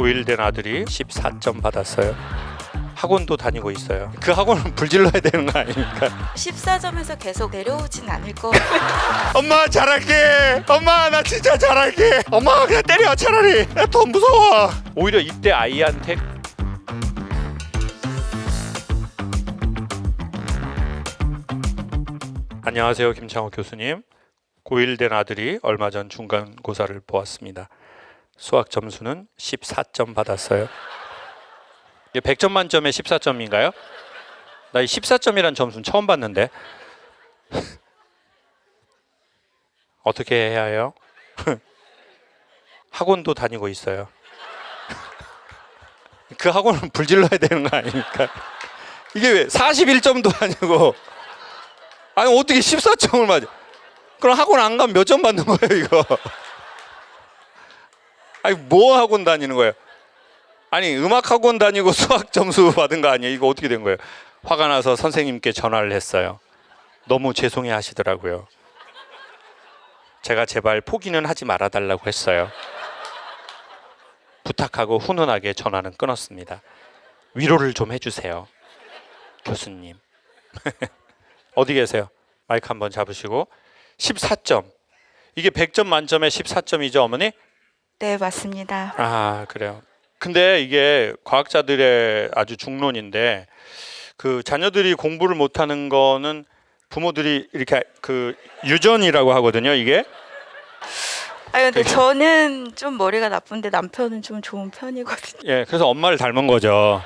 고1 된 아들이 14점 받았어요. 학원도 다니고 있어요. 그 학원은 불질러야 되는 거 아닙니까? 14점에서 계속 내려오진 않을 거. 엄마 잘할게. 엄마 나 진짜 잘할게. 엄마 그냥 때려 차라리. 나 더 무서워. 오히려 이때 아이한테 안녕하세요, 김창호 교수님. 고1 된 아들이 얼마 전 중간고사를 보았습니다. 수학 점수는 14점 받았어요. 이게 100점 만점에 14점인가요? 나 이 14점이란 점수는 처음 봤는데. 어떻게 해야 해요? 학원도 다니고 있어요. 그 학원은 불질러야 되는 거 아닙니까? 이게 왜 41점도 아니고, 아니 어떻게 14점을 맞아? 그럼 학원 안 가면 몇 점 받는 거예요 이거? 아니 뭐 학원 다니는 거예요? 아니 음악 학원 다니고 수학 점수 받은 거 아니에요? 이거 어떻게 된 거예요? 화가 나서 선생님께 전화를 했어요. 너무 죄송해 하시더라고요. 제가 제발 포기는 하지 말아달라고 했어요. 부탁하고 훈훈하게 전화는 끊었습니다. 위로를 좀 해주세요, 교수님. 어디 계세요? 마이크 한번 잡으시고. 14점. 이게 100점 만점에 14점이죠, 어머니? 네, 맞습니다. 아, 그래요. 근데 이게 과학자들의 아주 중론인데, 그 자녀들이 공부를 못하는 거는 부모들이 이렇게 그 유전이라고 하거든요, 이게. 아 근데 저는 좀 머리가 나쁜데 남편은 좀 좋은 편이거든요. 예, 그래서 엄마를 닮은 거죠.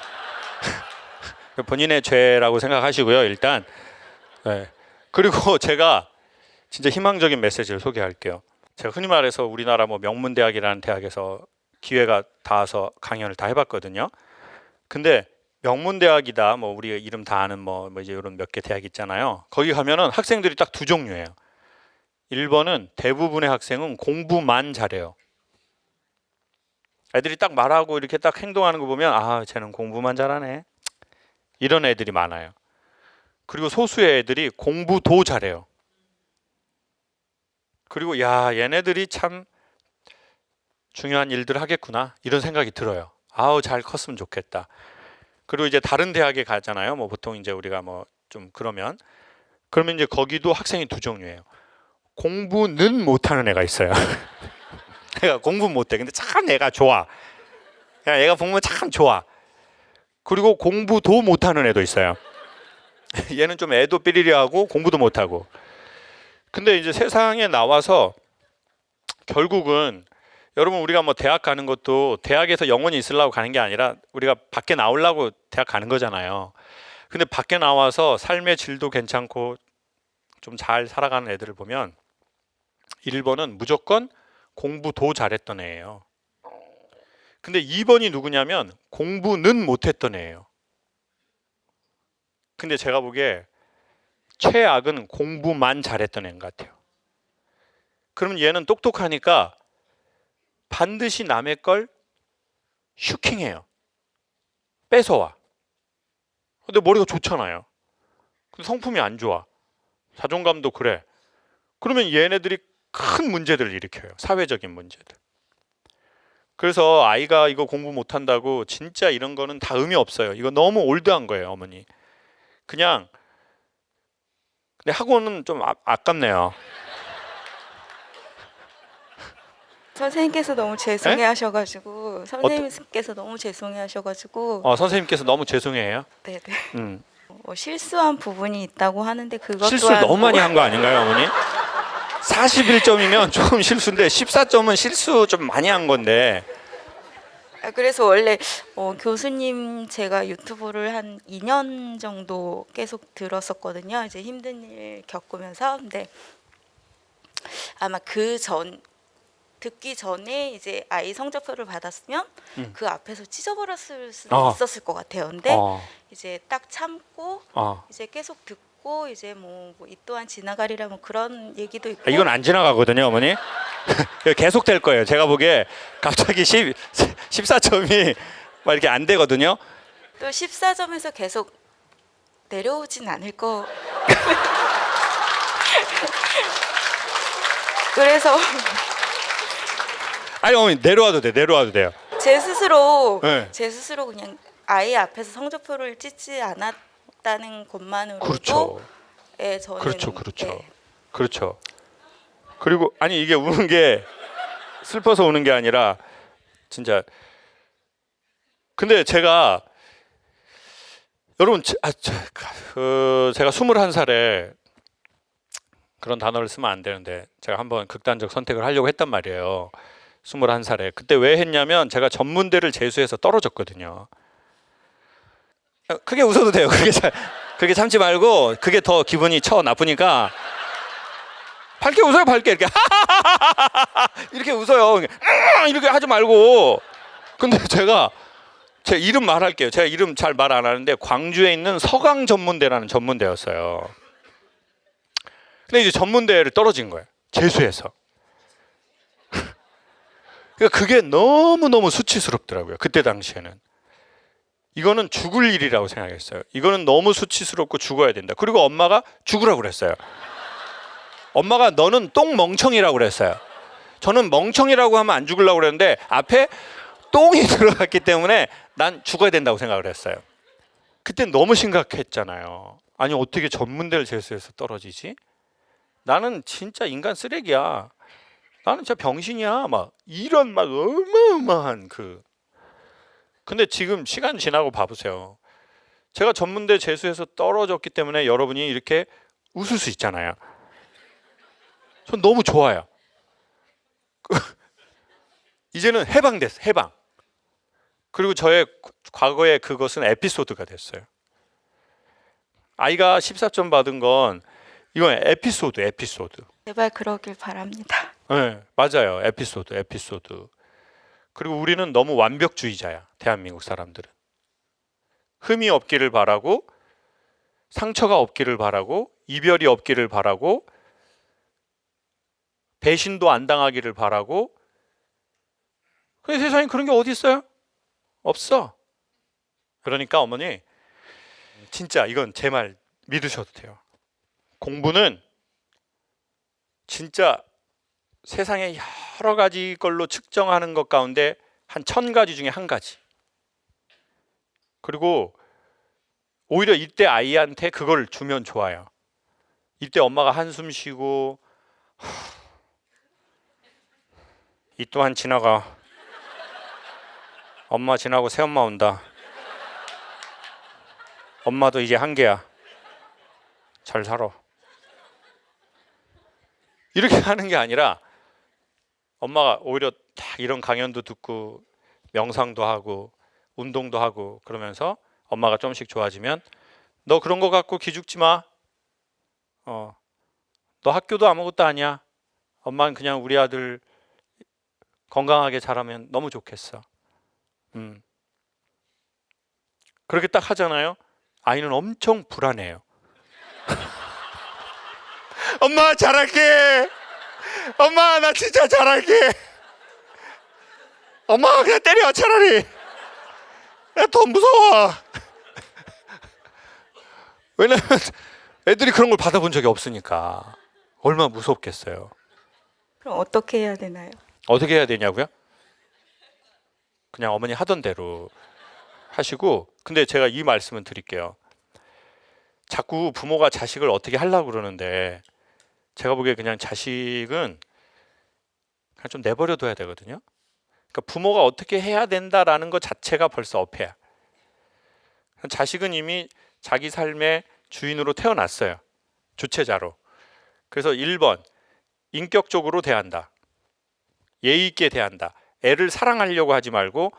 본인의 죄라고 생각하시고요, 일단. 예. 그리고 제가 진짜 희망적인 메시지를 소개할게요. 제가 흔히 말해서 우리나라 뭐 명문대학이라는 대학에서 기회가 닿아서 강연을 다 해봤거든요. 근데 명문대학이다, 뭐 우리 이름 다 아는 뭐 이제 이런 몇 개 대학 있잖아요. 거기 가면은 학생들이 딱 두 종류예요. 1번은 대부분의 학생은 공부만 잘해요. 애들이 딱 말하고 이렇게 딱 행동하는 거 보면 아, 쟤는 공부만 잘하네. 이런 애들이 많아요. 그리고 소수의 애들이 공부도 잘해요. 그리고 야, 얘네들이 참 중요한 일들 하겠구나, 이런 생각이 들어요. 아우, 잘 컸으면 좋겠다. 그리고 이제 다른 대학에 가잖아요. 뭐 보통 이제 우리가 뭐 좀 그러면 이제 거기도 학생이 두 종류예요. 공부는 못하는 애가 있어요. 애가 공부 못해. 근데 참 애가 좋아. 그냥 애가 보면 참 좋아. 그리고 공부도 못하는 애도 있어요. 얘는 좀 애도 삐리리하고 공부도 못하고. 근데 이제 세상에 나와서 결국은 여러분, 우리가 뭐 대학 가는 것도 대학에서 영원히 있으려고 가는 게 아니라 우리가 밖에 나오려고 대학 가는 거잖아요. 근데 밖에 나와서 삶의 질도 괜찮고 좀 잘 살아가는 애들을 보면 1번은 무조건 공부도 잘했던 애예요. 근데 2번이 누구냐면 공부는 못했던 애예요. 근데 제가 보기에 최악은 공부만 잘했던 애인 것 같아요. 그러면 얘는 똑똑하니까 반드시 남의 걸 슈킹해요. 뺏어와. 근데 머리가 좋잖아요. 근데 성품이 안 좋아. 자존감도 그래. 그러면 얘네들이 큰 문제들을 일으켜요. 사회적인 문제들. 그래서 아이가 이거 공부 못한다고 진짜 이런 거는 다 의미 없어요. 이거 너무 올드한 거예요, 어머니. 그냥. 근데 학원은 좀 아깝네요. 선생님께서 너무 죄송해하셔가지고 선생님께서 너무 죄송해하셔가지고 선생님께서 너무 죄송해요. 네네. 뭐 실수한 부분이 있다고 하는데 그것 실수를 또한 너무 많이 한 거 아닌가요, 어머니? 41점이면 조금 실수인데 14점은 실수 좀 많이 한 건데. 그래서 원래 교수님 제가 유튜브를 한 2년 정도 계속 들었었거든요. 이제 힘든 일 겪으면서. 근데 아마 듣기 전에 이제 아이 성적표를 받았으면 그 앞에서 찢어버렸을 수도 있었을 것 같아요. 근데 이제 딱 참고 이제 계속 듣고 이제 뭐 이 또한 지나가리라 뭐 그런 얘기도 있고. 이건 안 지나가거든요, 어머니. 계속 될 거예요. 제가 보기에 갑자기 14점이 막 이렇게 안 되거든요. 또 14점에서 계속 내려오진 않을 거. 그래서 아니 어머니, 내려와도 돼요. 네. 제 스스로 그냥 아이 앞에서 성적표를 찍지 않았다는 것만으로도 그렇죠. 예, 저는 그렇죠. 예, 그렇죠. 그리고 아니 이게 우는 게 슬퍼서 우는 게 아니라 진짜 근데 제가 여러분 제가 21살에 그런 단어를 쓰면 안 되는데 제가 한번 극단적 선택을 하려고 했단 말이에요. 21살에. 그때 왜 했냐면 제가 전문대를 재수해서 떨어졌거든요. 크게 웃어도 돼요. 그렇게 참지 말고 그게 더 기분이 나쁘니까 밝게 웃어요. 밝게 이렇게 이렇게 웃어요. 이렇게 하지 말고. 근데 제 이름 말할게요. 제가 이름 잘 말 안 하는데 광주에 있는 서강 전문대라는 전문대였어요. 근데 이제 전문대를 떨어진 거예요. 재수해서. 그러니까 그게 너무너무 수치스럽더라고요. 그때 당시에는. 이거는 죽을 일이라고 생각했어요. 이거는 너무 수치스럽고 죽어야 된다. 그리고 엄마가 죽으라고 그랬어요. 엄마가 너는 똥 멍청이라고 그랬어요. 저는 멍청이라고 하면 안 죽으려고 그랬는데 앞에 똥이 들어갔기 때문에 난 죽어야 된다고 생각을 했어요. 그때 너무 심각했잖아요. 아니 어떻게 전문대를 재수해서 떨어지지? 나는 진짜 인간 쓰레기야. 나는 진짜 병신이야. 막 이런 막 어마어마한 근데 지금 시간 지나고 봐보세요. 제가 전문대 재수해서 떨어졌기 때문에 여러분이 이렇게 웃을 수 있잖아요. 전 너무 좋아요. 이제는 해방됐어. 해방. 그리고 저의 과거의 그것은 에피소드가 됐어요. 아이가 14점 받은 건 이건 에피소드. 제발 그러길 바랍니다. 네, 맞아요. 에피소드. 그리고 우리는 너무 완벽주의자야. 대한민국 사람들은. 흠이 없기를 바라고 상처가 없기를 바라고 이별이 없기를 바라고 배신도 안 당하기를 바라고 근데 세상에 그런 게 어디 있어요? 없어. 그러니까 어머니 진짜 이건 제 말 믿으셔도 돼요. 공부는 진짜 세상에 여러 가지 걸로 측정하는 것 가운데 한 1000가지 중에 한 가지. 그리고 오히려 이때 아이한테 그걸 주면 좋아요. 이때 엄마가 한숨 쉬고 이 또한 지나가. 엄마 지나고 새엄마 온다. 엄마도 이제 한계야. 잘 살아. 이렇게 하는 게 아니라 엄마가 오히려 이런 강연도 듣고 명상도 하고 운동도 하고 그러면서 엄마가 조금씩 좋아지면 너 그런 거 갖고 기죽지 마. 너 학교도 아무것도 아니야. 엄마는 그냥 우리 아들 건강하게 자라면 너무 좋겠어. 그렇게 딱 하잖아요. 아이는 엄청 불안해요. 엄마 잘할게. 엄마 나 진짜 잘할게. 엄마가 그냥 때려 차라리. 나 더 무서워. 왜냐면 애들이 그런 걸 받아본 적이 없으니까 얼마나 무섭겠어요. 그럼 어떻게 해야 되나요? 어떻게 해야 되냐고요? 그냥 어머니 하던 대로 하시고 근데 제가 이 말씀은 드릴게요. 자꾸 부모가 자식을 어떻게 하려고 그러는데 제가 보기에 그냥 자식은 그냥 좀 내버려 둬야 되거든요. 그러니까 부모가 어떻게 해야 된다라는 것 자체가 벌써 어폐야. 자식은 이미 자기 삶의 주인으로 태어났어요. 주체자로. 그래서 1번 인격적으로 대한다. 예의 있게 대한다. 애를 사랑하려고 하지 말고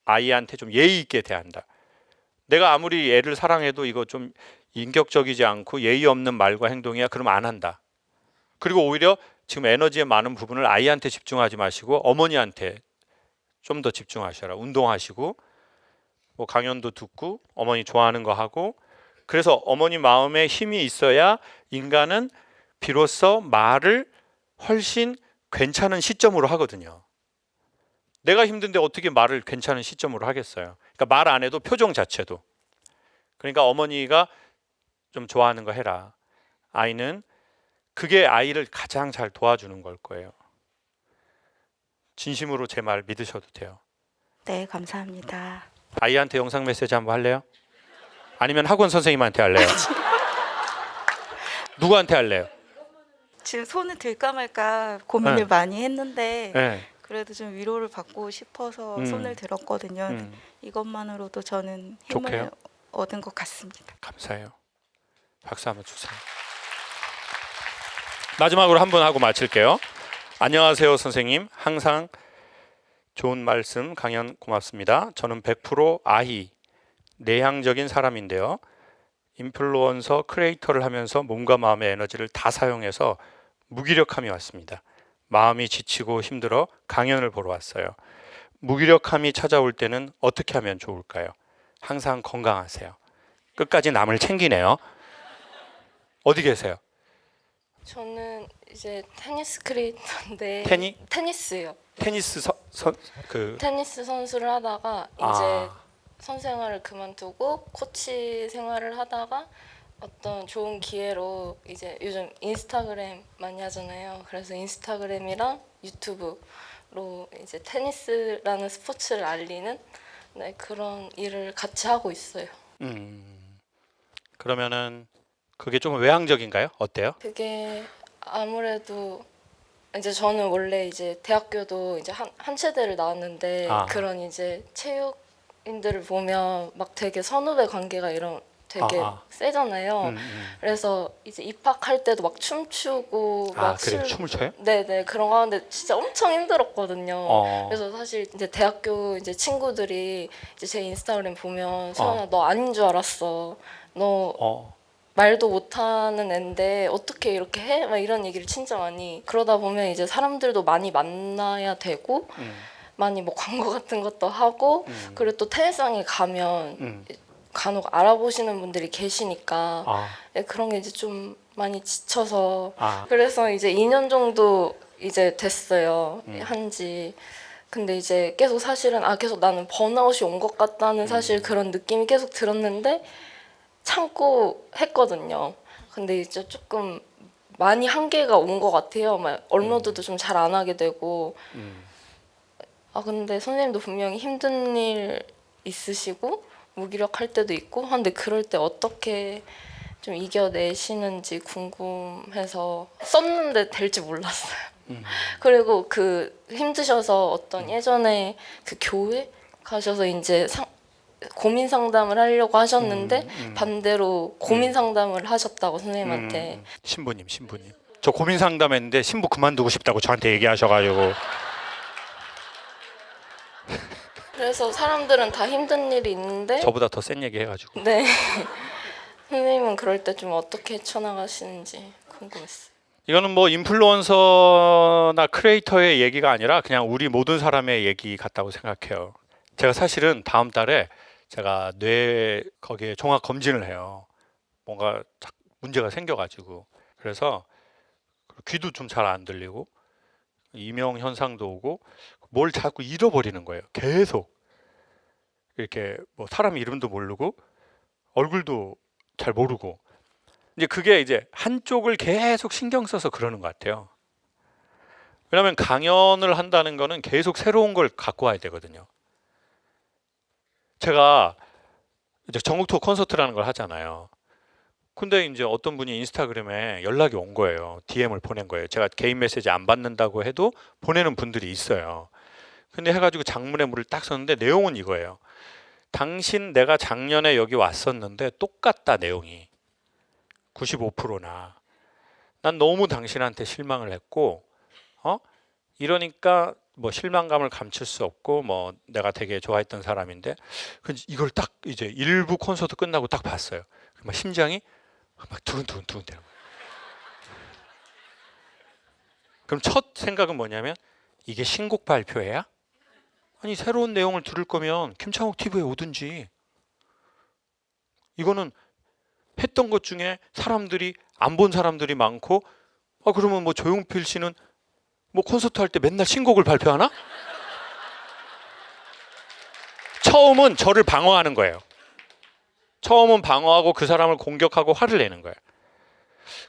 아이한테 좀 예의 있게 대한다. 내가 아무리 애를 사랑해도 이거 좀 인격적이지 않고 예의 없는 말과 행동이야. 그러면 안 한다. 그리고 오히려 지금 에너지의 많은 부분을 아이한테 집중하지 마시고 어머니한테 좀 더 집중하셔라. 운동하시고 뭐 강연도 듣고 어머니 좋아하는 거 하고 그래서 어머니 마음에 힘이 있어야 인간은 비로소 말을 훨씬 괜찮은 시점으로 하거든요. 내가 힘든데 어떻게 말을 괜찮은 시점으로 하겠어요. 그러니까 말 안 해도 표정 자체도. 그러니까 어머니가 좀 좋아하는 거 해라. 아이는 그게 아이를 가장 잘 도와주는 걸 거예요. 진심으로 제 말 믿으셔도 돼요. 네, 감사합니다. 아이한테 영상 메시지 한번 할래요? 아니면 학원 선생님한테 할래요? 누구한테 할래요? 지금 손을 들까 말까 고민을 네. 많이 했는데 네. 그래도 좀 위로를 받고 싶어서 음. 손을 들었거든요. 음, 이것만으로도 저는 힘을 좋게요. 얻은 것 같습니다. 감사해요. 박수 한번 주세요. 마지막으로 한 번 하고 마칠게요. 안녕하세요, 선생님. 항상 좋은 말씀, 강연 고맙습니다. 저는 100% 아희, 내향적인 사람인데요. 인플루언서, 크리에이터를 하면서 몸과 마음의 에너지를 다 사용해서 무기력함이 왔습니다. 마음이 지치고 힘들어 강연을 보러 왔어요. 무기력함이 찾아올 때는 어떻게 하면 좋을까요? 항상 건강하세요. 끝까지 남을 챙기네요. 어디 계세요? 저는 이제 테니스 크리에이터인데 테니스요. 테니스 테니스 선수를 하다가 이제 아, 선생활을 그만두고 코치 생활을 하다가 어떤 좋은 기회로 이제 요즘 인스타그램 많이 하잖아요. 그래서 인스타그램이랑 유튜브로 이제 테니스라는 스포츠를 알리는 네, 그런 일을 같이 하고 있어요. 그러면은 그게 좀 외향적인가요? 어때요? 그게 아무래도 이제 저는 원래 이제 대학교도 이제 한 체대를 나왔는데 아. 그런 이제 체육인들을 보면 막 되게 선후배 관계가 이런 되게 세잖아요. 그래서 이제 입학할 때도 막 춤추고 막 그래요? 춤을 춰요? 네네 그런 거 하는데 진짜 엄청 힘들었거든요. 어. 그래서 사실 이제 대학교 이제 친구들이 이제 제 인스타그램 보면 소연아 너 아닌 줄 알았어. 너 말도 못하는 앤데 어떻게 이렇게 해? 막 이런 얘기를 진짜 많이 그러다 보면 이제 사람들도 많이 만나야 되고 많이 뭐 광고 같은 것도 하고 그리고 또 테니스장에 가면 간혹 알아보시는 분들이 계시니까 그런 게 이제 좀 많이 지쳐서 그래서 이제 2년 정도 이제 됐어요 한지 근데 이제 계속 사실은 계속 나는 번아웃이 온 것 같다는 사실 그런 느낌이 계속 들었는데 참고 했거든요. 근데 이제 조금 많이 한계가 온 것 같아요. 막 업로드도 좀 잘 안 하게 되고. 근데 선생님도 분명히 힘든 일 있으시고 무기력할 때도 있고 근데 그럴 때 어떻게 좀 이겨내시는지 궁금해서 썼는데 될지 몰랐어요. 그리고 그 힘드셔서 어떤 예전에 그 교회 가셔서 이제 고민 상담을 하려고 하셨는데 반대로 고민 상담을 하셨다고 선생님한테 신부님 저 고민 상담했는데 신부 그만두고 싶다고 저한테 얘기하셔가지고 그래서 사람들은 다 힘든 일이 있는데 저보다 더 센 얘기 해가지고 네 선생님은 그럴 때 좀 어떻게 헤쳐나가시는지 궁금했어요. 이거는 뭐 인플루언서나 크리에이터의 얘기가 아니라 그냥 우리 모든 사람의 얘기 같다고 생각해요. 제가 사실은 다음 달에 제가 뇌 거기에 종합 검진을 해요. 뭔가 문제가 생겨가지고 그래서 귀도 좀 잘 안 들리고 이명 현상도 오고 뭘 자꾸 잃어버리는 거예요. 계속 이렇게 뭐 사람 이름도 모르고 얼굴도 잘 모르고 이제 그게 이제 한쪽을 계속 신경 써서 그러는 것 같아요. 왜냐하면 강연을 한다는 거는 계속 새로운 걸 갖고 와야 되거든요. 제가 이제 전국 투어 콘서트라는 걸 하잖아요. 근데 이제 어떤 분이 인스타그램에 연락이 온 거예요. DM을 보낸 거예요. 제가 개인 메시지 안 받는다고 해도 보내는 분들이 있어요. 근데 해가지고 장문의 물을 딱 썼는데 내용은 이거예요. 당신 내가 작년에 여기 왔었는데 똑같다 내용이 95%나 난 너무 당신한테 실망을 했고 이러니까 뭐 실망감을 감출 수 없고 뭐 내가 되게 좋아했던 사람인데 이걸 딱 이제 일부 콘서트 끝나고 딱 봤어요. 막 심장이 막 두근두근 되는 거예요. 그럼 첫 생각은 뭐냐면 이게 신곡 발표회야? 아니 새로운 내용을 들을 거면 김창옥 TV에 오든지. 이거는 했던 것 중에 사람들이 안 본 사람들이 많고 그러면 뭐 조용필 씨는 뭐 콘서트 할 때 맨날 신곡을 발표하나? 처음은 저를 방어하는 거예요. 처음은 방어하고 그 사람을 공격하고 화를 내는 거예요.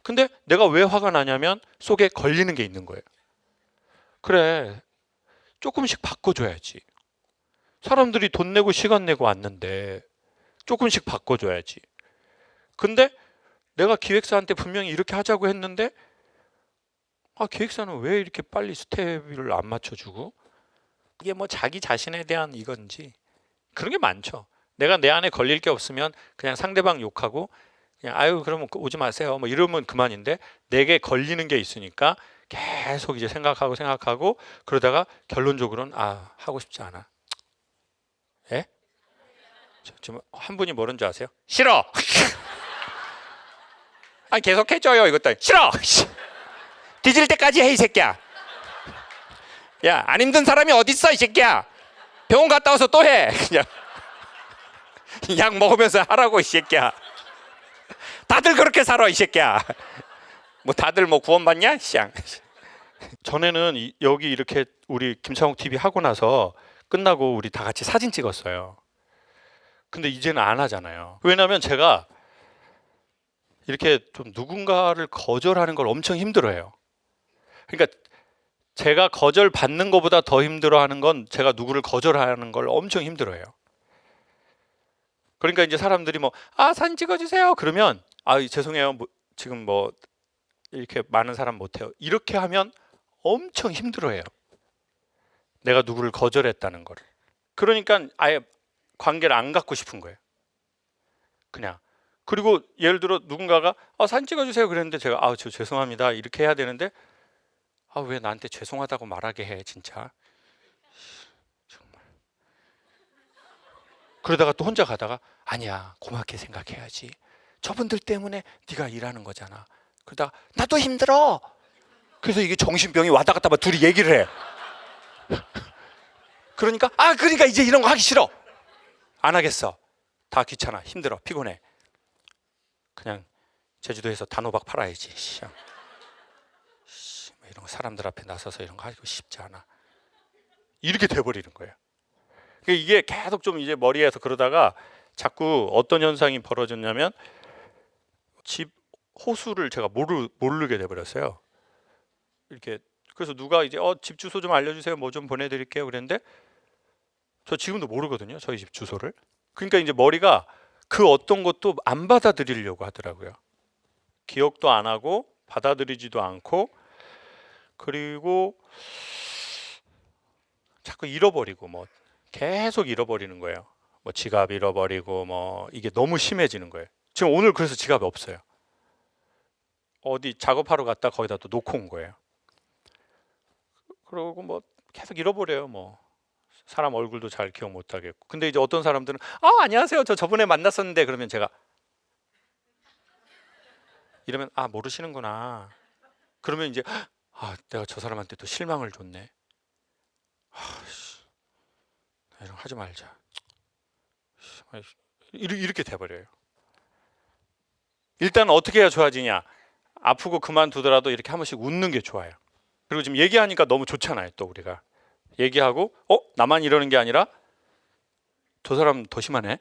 근데 내가 왜 화가 나냐면 속에 걸리는 게 있는 거예요. 그래 조금씩 바꿔줘야지. 사람들이 돈 내고 시간 내고 왔는데 조금씩 바꿔줘야지. 근데 내가 기획사한테 분명히 이렇게 하자고 했는데 기획사는 왜 이렇게 빨리 스텝을 안 맞춰주고? 이게 뭐 자기 자신에 대한 이건지 그런 게 많죠. 내가 내 안에 걸릴 게 없으면 그냥 상대방 욕하고 그냥 아유 그러면 오지 마세요 뭐 이러면 그만인데 내게 걸리는 게 있으니까 계속 이제 생각하고 그러다가 결론적으로는 하고 싶지 않아. 예? 지금 한 분이 뭐라는 줄 아세요? 싫어. 아니 계속 해줘요 이것도 싫어. 뒤질 때까지 해 이 새끼야. 야 안 힘든 사람이 어딨어 이 새끼야. 병원 갔다 와서 또 해. 그냥 약 먹으면서 하라고 이 새끼야. 다들 그렇게 살아 이 새끼야. 뭐 다들 뭐 구원받냐? 쌍. 전에는 여기 이렇게 우리 김창욱 TV 하고 나서 끝나고 우리 다 같이 사진 찍었어요. 근데 이제는 안 하잖아요. 왜냐하면 제가 이렇게 좀 누군가를 거절하는 걸 엄청 힘들어해요. 그러니까 제가 거절 받는 것보다 더 힘들어하는 건 제가 누구를 거절하는 걸 엄청 힘들어해요. 그러니까 이제 사람들이 뭐 사진 찍어주세요 그러면 죄송해요 지금 뭐 이렇게 많은 사람 못해요 이렇게 하면 엄청 힘들어해요. 내가 누구를 거절했다는 거를. 그러니까 아예 관계를 안 갖고 싶은 거예요. 그냥. 그리고 예를 들어 누군가가 사진 찍어주세요 그랬는데 제가 저 죄송합니다 이렇게 해야 되는데 왜 나한테 죄송하다고 말하게 해 진짜. 정말. 그러다가 또 혼자 가다가 아니야 고맙게 생각해야지. 저분들 때문에 네가 일하는 거잖아. 그러다가 나도 힘들어. 그래서 이게 정신병이 왔다 갔다 막 둘이 얘기를 해. 그러니까 이제 이런 거 하기 싫어. 안 하겠어. 다 귀찮아. 힘들어. 피곤해. 그냥 제주도에서 단호박 팔아야지. 이런 거 사람들 앞에 나서서 이런 거 하고 싶지 않아. 이렇게 돼버리는 거예요. 이게 계속 좀 이제 머리에서 그러다가 자꾸 어떤 현상이 벌어졌냐면 집 호수를 제가 모르게 돼버렸어요. 이렇게 그래서 누가 이제 집 주소 좀 알려주세요. 뭐 좀 보내드릴게요. 그랬는데 저 지금도 모르거든요. 저희 집 주소를. 그러니까 이제 머리가 그 어떤 것도 안 받아들이려고 하더라고요. 기억도 안 하고 받아들이지도 않고 그리고 자꾸 잃어버리고 뭐 계속 잃어버리는 거예요. 뭐 지갑 잃어버리고 뭐 이게 너무 심해지는 거예요. 지금 오늘 그래서 지갑이 없어요. 어디 작업하러 갔다 거기다 또 놓고 온 거예요. 그러고 뭐 계속 잃어버려요. 뭐 사람 얼굴도 잘 기억 못 하겠고. 근데 이제 어떤 사람들은 안녕하세요. 저번에 만났었는데 그러면 제가 이러면 모르시는구나. 그러면 이제 내가 저 사람한테 또 실망을 줬네. 이런 거 하지 말자. 이렇게 돼버려요. 일단 어떻게 해야 좋아지냐? 아프고 그만두더라도 이렇게 한 번씩 웃는 게 좋아요. 그리고 지금 얘기하니까 너무 좋잖아요. 또 우리가 얘기하고 나만 이러는 게 아니라 저 사람 더 심하네.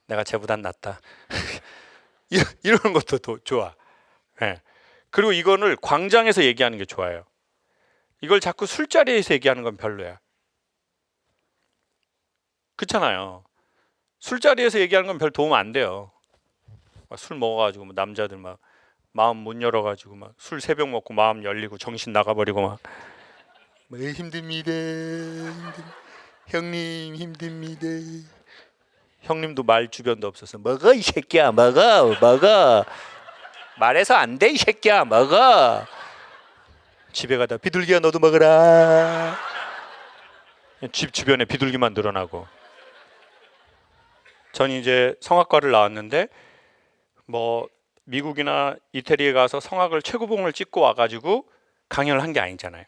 내가 쟤보단 낫다. 이러는 것도 더 좋아. 네. 그리고 이거를 광장에서 얘기하는 게 좋아요. 이걸 자꾸 술자리에서 얘기하는 건 별로야. 그렇잖아요. 술자리에서 얘기하는 건 별 도움 안 돼요. 술 먹어가지고 남자들 막 마음 못 열어가지고 막 술 3병 먹고 마음 열리고 정신 나가버리고 막 힘듭니다. 형님 힘듭니다. 형님도 말 주변도 없어서 먹어 이 새끼야 먹어 말해서 안 돼 이 새끼야 먹어. 집에 가다 비둘기야 너도 먹어라. 집 주변에 비둘기만 늘어나고. 전 이제 성악과를 나왔는데 뭐 미국이나 이태리에 가서 성악을 최고봉을 찍고 와가지고 강연을 한 게 아니잖아요.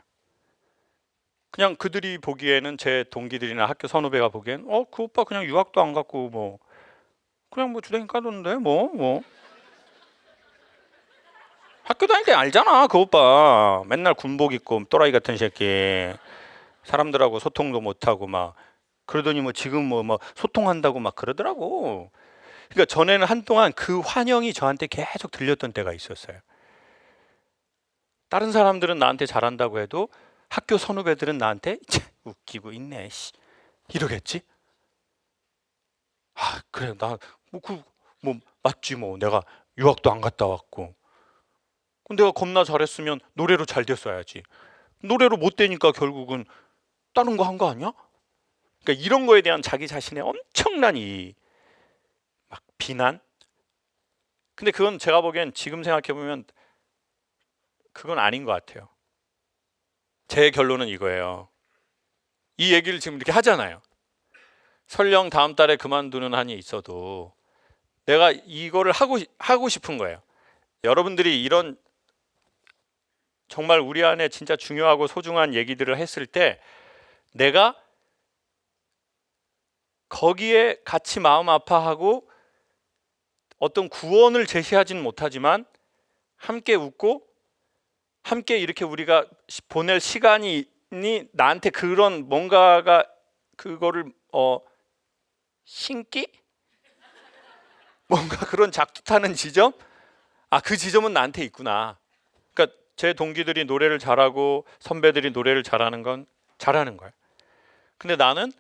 그냥 그들이 보기에는 제 동기들이나 학교 선후배가 보기엔 그 오빠 그냥 유학도 안 갔고 뭐 그냥 뭐 주댕이 까뒀는데 뭐 학교 다닐 때 알잖아 그 오빠 맨날 군복 입고 또라이 같은 새끼 사람들하고 소통도 못하고 막 그러더니 뭐 지금 뭐 소통한다고 막 그러더라고. 그러니까 전에는 한동안 그 환영이 저한테 계속 들렸던 때가 있었어요. 다른 사람들은 나한테 잘한다고 해도 학교 선후배들은 나한테 웃기고 있네. 씨. 이러겠지? 아 그래 뭐 맞지 뭐 내가 유학도 안 갔다 왔고 내가 겁나 잘했으면 노래로 잘 됐어야지. 노래로 못 되니까 결국은 다른 거 한 거 아니야? 그러니까 이런 거에 대한 자기 자신의 엄청난 이 막 비난. 근데 그건 제가 보기엔 지금 생각해 보면 그건 아닌 것 같아요. 제 결론은 이거예요. 이 얘기를 지금 이렇게 하잖아요. 설령 다음 달에 그만두는 한이 있어도 내가 이거를 하고 싶은 거예요. 여러분들이 이런 정말 우리 안에 진짜 중요하고 소중한 얘기들을 했을 때 내가 거기에 같이 마음 아파하고 어떤 구원을 제시하지는 못하지만 함께 웃고 함께 이렇게 우리가 보낼 시간이 나한테 그런 뭔가가 그거를 신기? 뭔가 그런 작두타는 지점? 아, 그 지점은 나한테 있구나. 그러니까 제 동기들이 노래를 잘하고 선배들이 노래를 잘하는 건 잘하는 거예요. 근데 나는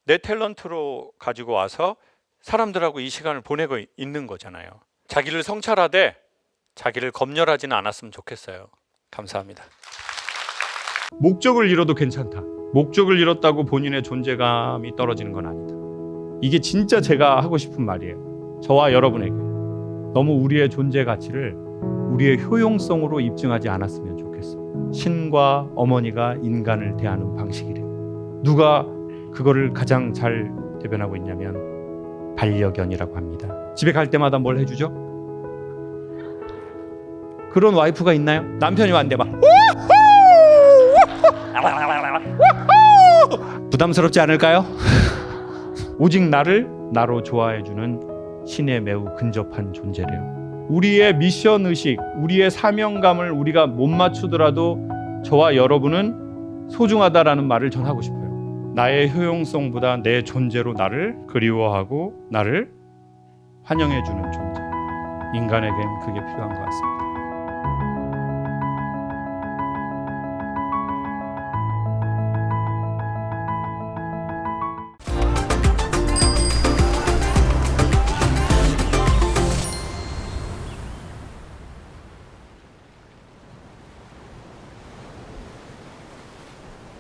내 탤런트로 가지고 와서 사람들하고 이 시간을 보내고 있는 거잖아요. 자기를 성찰하되 자기를 검열하지는 않았으면 좋겠어요. 감사합니다. 목적을 잃어도 괜찮다. 목적을 잃었다고 본인의 존재감이 떨어지는 건 아니다. 이게 진짜 제가 하고 싶은 말이에요. 저와 여러분에게 너무 우리의 존재 가치를 우리의 효용성으로 입증하지 않았으면 좋겠어. 신과 어머니가 인간을 대하는 방식이래요. 누가 그거를 가장 잘 대변하고 있냐면 반려견이라고 합니다. 집에 갈 때마다 뭘 해주죠? 그런 와이프가 있나요? 남편이 왔는데 막 부담스럽지 않을까요? 오직 나를 나로 좋아해주는 신에 매우 근접한 존재래요. 우리의 미션 의식, 우리의 사명감을 우리가 못 맞추더라도 저와 여러분은 소중하다라는 말을 전 하고 싶어요. 나의 효용성보다 내 존재로 나를 그리워하고 나를 환영해주는 존재. 인간에겐 그게 필요한 것 같습니다.